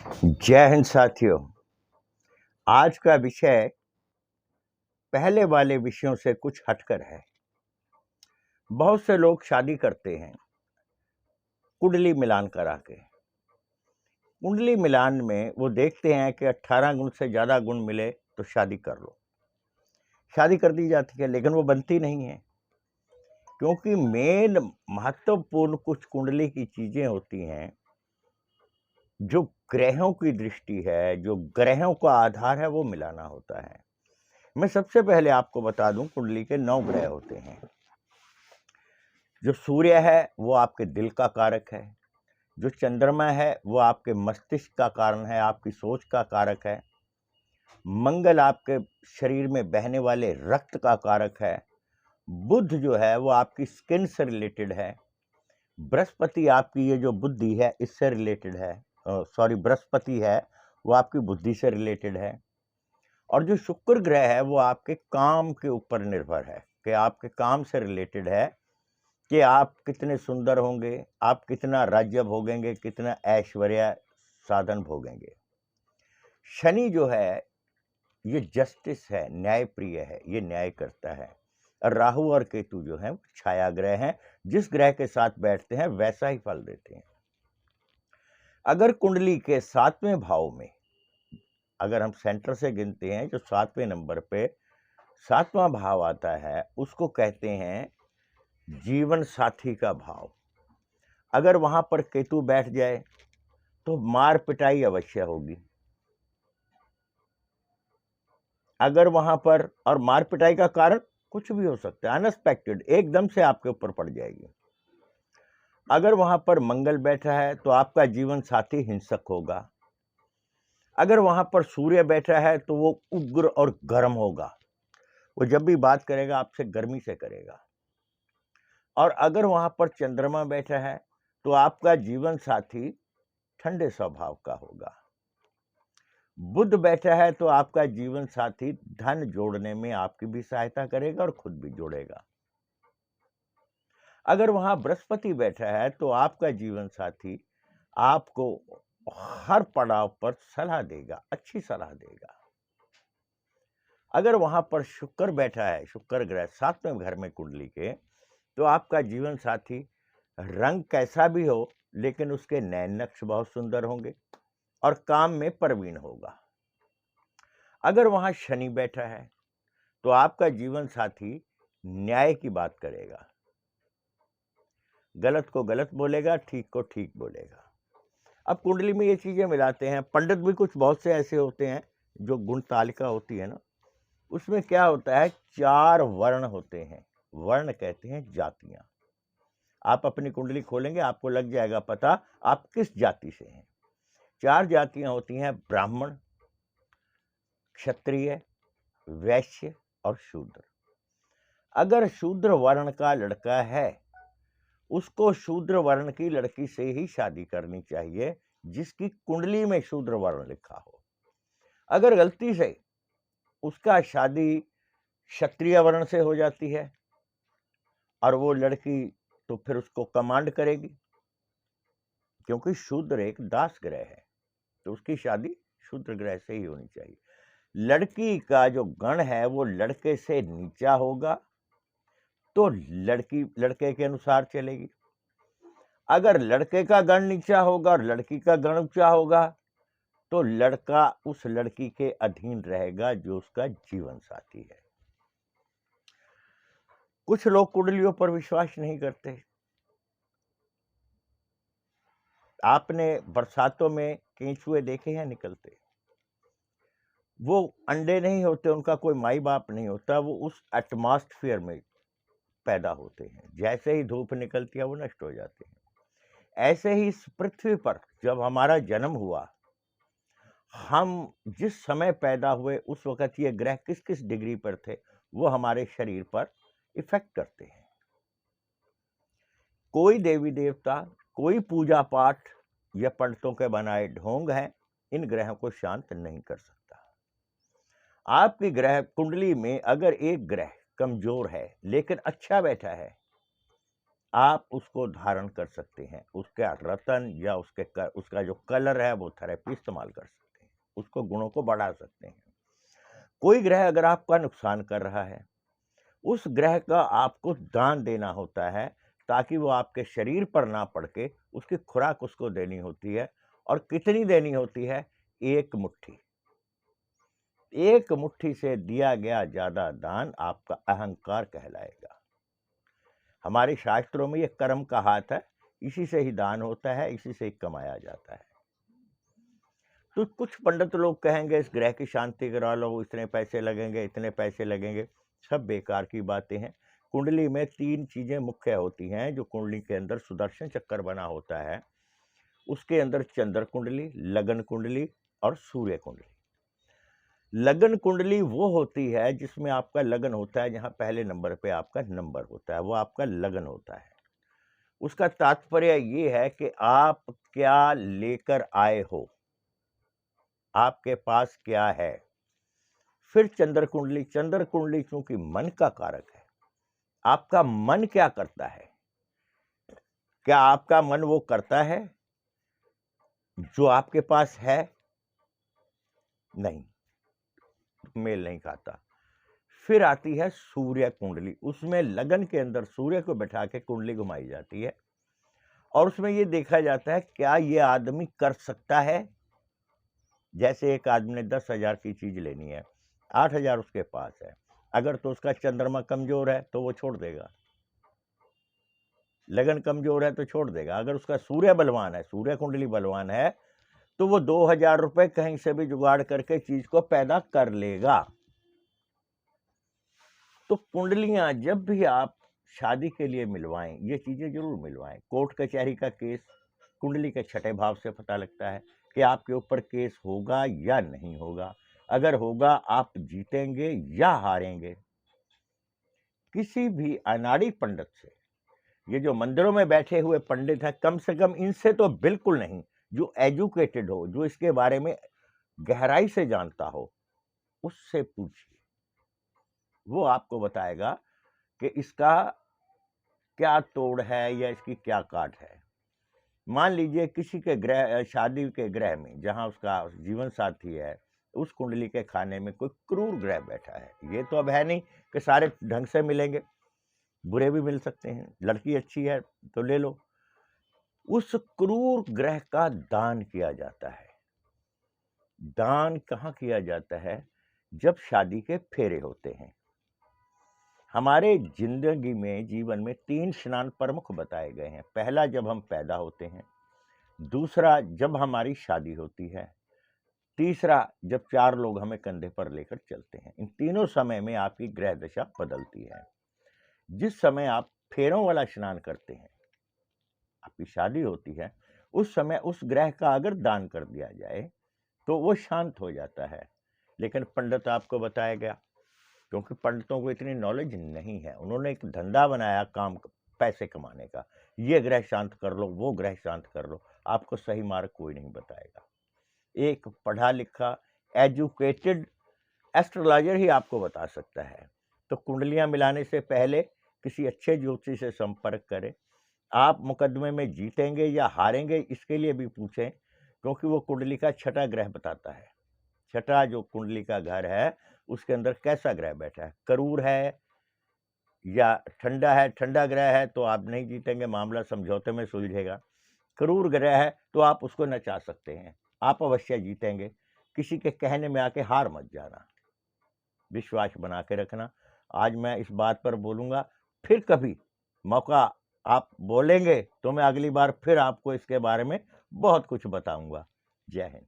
जय हिंद साथियों। आज का विषय पहले वाले विषयों से कुछ हटकर है। बहुत से लोग शादी करते हैं कुंडली मिलान करा के। कुंडली मिलान में वो देखते हैं कि 18 गुण से ज़्यादा गुण मिले तो शादी कर लो। शादी कर दी जाती है, लेकिन वो बनती नहीं है, क्योंकि मेन महत्वपूर्ण कुछ कुंडली की चीज़ें होती हैं जो ग्रहों की दृष्टि है, जो ग्रहों का आधार है, वो मिलाना होता है। मैं सबसे पहले आपको बता दूं, कुंडली के 9 ग्रह होते हैं। जो सूर्य है वो आपके दिल का कारक है। जो चंद्रमा है वो आपके मस्तिष्क का कारण है, आपकी सोच का कारक है। मंगल आपके शरीर में बहने वाले रक्त का कारक है। बुध जो है वो आपकी स्किन से रिलेटेड है। बृहस्पति आपकी ये जो बुद्धि है इससे रिलेटेड है। बृहस्पति है वो आपकी बुद्धि से रिलेटेड है। और जो शुक्र ग्रह है वो आपके काम के ऊपर निर्भर है, कि आपके काम से रिलेटेड है, कि आप कितने सुंदर होंगे, आप कितना राज्य भोगेंगे, कितना ऐश्वर्य साधन भोगेंगे। शनि जो है ये जस्टिस है, न्याय प्रिय है, ये न्याय करता है। और राहु और केतु जो है छाया ग्रह हैं, जिस ग्रह के साथ बैठते हैं वैसा ही फल देते हैं। अगर कुंडली के 7वें भाव में, अगर हम सेंटर से गिनते हैं, जो 7वें नंबर पे 7वां भाव आता है उसको कहते हैं जीवन साथी का भाव। अगर वहां पर केतु बैठ जाए तो मार पिटाई अवश्य होगी। अगर वहां पर, और मार पिटाई का कारण कुछ भी हो सकता है, अनएक्सपेक्टेड, एकदम से आपके ऊपर पड़ जाएगी। अगर वहां पर मंगल बैठा है तो आपका जीवन साथी हिंसक होगा। अगर वहां पर सूर्य बैठा है तो वो उग्र और गर्म होगा। वो जब भी बात करेगा आपसे गर्मी से करेगा। और अगर वहां पर चंद्रमा बैठा है तो आपका जीवन साथी ठंडे स्वभाव का होगा। बुध बैठा है तो आपका जीवन साथी धन जोड़ने में आपकी भी सहायता करेगा और खुद भी जोड़ेगा। अगर वहां बृहस्पति बैठा है तो आपका जीवन साथी आपको हर पड़ाव पर सलाह देगा, अच्छी सलाह देगा। अगर वहां पर शुक्र बैठा है, शुक्र ग्रह 7वें घर में कुंडली के, तो आपका जीवन साथी रंग कैसा भी हो लेकिन उसके नैन नक्श बहुत सुंदर होंगे और काम में प्रवीण होगा। अगर वहां शनि बैठा है तो आपका जीवन साथी न्याय की बात करेगा, गलत को गलत बोलेगा, ठीक को ठीक बोलेगा। अब कुंडली में ये चीजें मिलाते हैं। पंडित भी कुछ बहुत से ऐसे होते हैं, जो गुण तालिका होती है ना, उसमें क्या होता है, 4 वर्ण होते हैं। वर्ण कहते हैं जातियां। आप अपनी कुंडली खोलेंगे आपको लग जाएगा पता आप किस जाति से हैं। 4 जातियां होती हैं, ब्राह्मण, क्षत्रिय, वैश्य और शूद्र। अगर शूद्र वर्ण का लड़का है उसको शूद्र वर्ण की लड़की से ही शादी करनी चाहिए जिसकी कुंडली में शूद्र वर्ण लिखा हो। अगर गलती से उसका शादी क्षत्रिय वर्ण से हो जाती है और वो लड़की, तो फिर उसको कमांड करेगी, क्योंकि शूद्र एक दास ग्रह है, तो उसकी शादी शूद्र ग्रह से ही होनी चाहिए। लड़की का जो गण है वो लड़के से नीचा होगा तो लड़की लड़के के अनुसार चलेगी। अगर लड़के का गण नीचा होगा और लड़की का गण ऊंचा होगा तो लड़का उस लड़की के अधीन रहेगा जो उसका जीवन साथी है। कुछ लोग कुंडलियों पर विश्वास नहीं करते। आपने बरसातों में केंचुए देखे हैं निकलते? वो अंडे नहीं होते, उनका कोई माई बाप नहीं होता, वो उस एटमॉस्फेयर में पैदा होते हैं। जैसे ही धूप निकलती है वो नष्ट हो जाते हैं। ऐसे ही इस पृथ्वी पर जब हमारा जन्म हुआ, हम जिस समय पैदा हुए उस वक्त ये ग्रह किस किस डिग्री पर थे वो हमारे शरीर पर इफेक्ट करते हैं। कोई देवी देवता, कोई पूजा पाठ या पंडितों के बनाए ढोंग हैं, इन ग्रहों को शांत नहीं कर सकता। आपकी ग्रह कुंडली में अगर एक ग्रह कमजोर है लेकिन अच्छा बैठा है आप उसको धारण कर सकते हैं। उसका रतन या उसका जो कलर है वो थेरेपी इस्तेमाल कर सकते हैं, उसको गुणों को बढ़ा सकते हैं। कोई ग्रह अगर आपका नुकसान कर रहा है, उस ग्रह का आपको दान देना होता है, ताकि वो आपके शरीर पर ना पड़ के उसकी खुराक उसको देनी होती है। और कितनी देनी होती है? एक मुट्ठी। एक मुट्ठी से दिया गया ज्यादा दान आपका अहंकार कहलाएगा। हमारे शास्त्रों में ये कर्म का हाथ है, इसी से ही दान होता है, इसी से ही कमाया जाता है। तो कुछ पंडित लोग कहेंगे इस ग्रह की शांति करा लो, इतने पैसे लगेंगे, इतने पैसे लगेंगे। सब बेकार की बातें हैं। कुंडली में 3 चीजें मुख्य होती हैं। जो कुंडली के अंदर सुदर्शन चक्कर बना होता है, उसके अंदर चंद्र कुंडली, लगन कुंडली और सूर्य कुंडली। लगन कुंडली वो होती है जिसमें आपका लगन होता है, जहां पहले नंबर पे आपका नंबर होता है, वो आपका लगन होता है। उसका तात्पर्य ये है कि आप क्या लेकर आए हो, आपके पास क्या है। फिर चंद्र कुंडली क्योंकि मन का कारक है, आपका मन क्या करता है? क्या आपका मन वो करता है जो आपके पास है? नहीं, मेल नहीं खाता। फिर आती है सूर्य कुंडली। उसमें लगन के अंदर सूर्य को बैठा के कुंडली घुमाई जाती है और उसमें ये देखा जाता है क्या ये आदमी कर सकता है। जैसे एक आदमी ने 10,000 की चीज लेनी है, 8,000 उसके पास है, अगर तो उसका चंद्रमा कमजोर है तो वो छोड़ देगा, लगन कमजोर है तो छोड़ देगा। अगर उसका सूर्य बलवान है, सूर्य कुंडली बलवान है, तो वो 2,000 रुपए कहीं से भी जुगाड़ करके चीज को पैदा कर लेगा। तो कुंडलियां जब भी आप शादी के लिए मिलवाएं, ये चीजें जरूर मिलवाएं। कोर्ट कचहरी का केस कुंडली के छठे भाव से पता लगता है कि आपके ऊपर केस होगा या नहीं होगा। अगर होगा, आप जीतेंगे या हारेंगे। किसी भी अनाड़ी पंडित से, ये जो मंदिरों में बैठे हुए पंडित हैं, कम से कम इनसे तो बिल्कुल नहीं। जो एजुकेटेड हो, जो इसके बारे में गहराई से जानता हो, उससे पूछिए, वो आपको बताएगा कि इसका क्या तोड़ है या इसकी क्या काट है। मान लीजिए किसी के ग्रह, शादी के ग्रह में जहां उसका जीवन साथी है, उस कुंडली के खाने में कोई क्रूर ग्रह बैठा है। ये तो अब है नहीं कि सारे ढंग से मिलेंगे, बुरे भी मिल सकते हैं। लड़की अच्छी है तो ले लो। उस क्रूर ग्रह का दान किया जाता है। दान कहाँ किया जाता है? जब शादी के फेरे होते हैं। हमारे जिंदगी में, जीवन में 3 स्नान प्रमुख बताए गए हैं। पहला जब हम पैदा होते हैं, दूसरा जब हमारी शादी होती है, तीसरा जब 4 लोग हमें कंधे पर लेकर चलते हैं। इन तीनों समय में आपकी ग्रह दशा बदलती है। जिस समय आप फेरों वाला स्नान करते हैं, आपकी शादी होती है, उस समय उस ग्रह का अगर दान कर दिया जाए तो वो शांत हो जाता है। लेकिन पंडित आपको बताया गया, क्योंकि पंडितों को इतनी नॉलेज नहीं है, उन्होंने एक धंधा बनाया काम पैसे कमाने का। ये ग्रह शांत कर लो, वो ग्रह शांत कर लो, आपको सही मार्ग कोई नहीं बताएगा। एक पढ़ा लिखा एजुकेटेड एस्ट्रोलॉजर ही आपको बता सकता है। तो कुंडलियां मिलाने से पहले किसी अच्छे ज्योतिषी से संपर्क करें। आप मुकदमे में जीतेंगे या हारेंगे, इसके लिए भी पूछें, क्योंकि वो कुंडली का छठा ग्रह बताता है। छठा जो कुंडली का घर है, उसके अंदर कैसा ग्रह बैठा है, करूर है या ठंडा है। ठंडा ग्रह है तो आप नहीं जीतेंगे, मामला समझौते में सुलझेगा। क्रूर ग्रह है तो आप उसको नचा सकते हैं, आप अवश्य जीतेंगे। किसी के कहने में आके हार मत जाना, विश्वास बना के रखना। आज मैं इस बात पर बोलूंगा, फिर कभी मौका आप बोलेंगे तो मैं अगली बार फिर आपको इसके बारे में बहुत कुछ बताऊंगा। जय हिंद।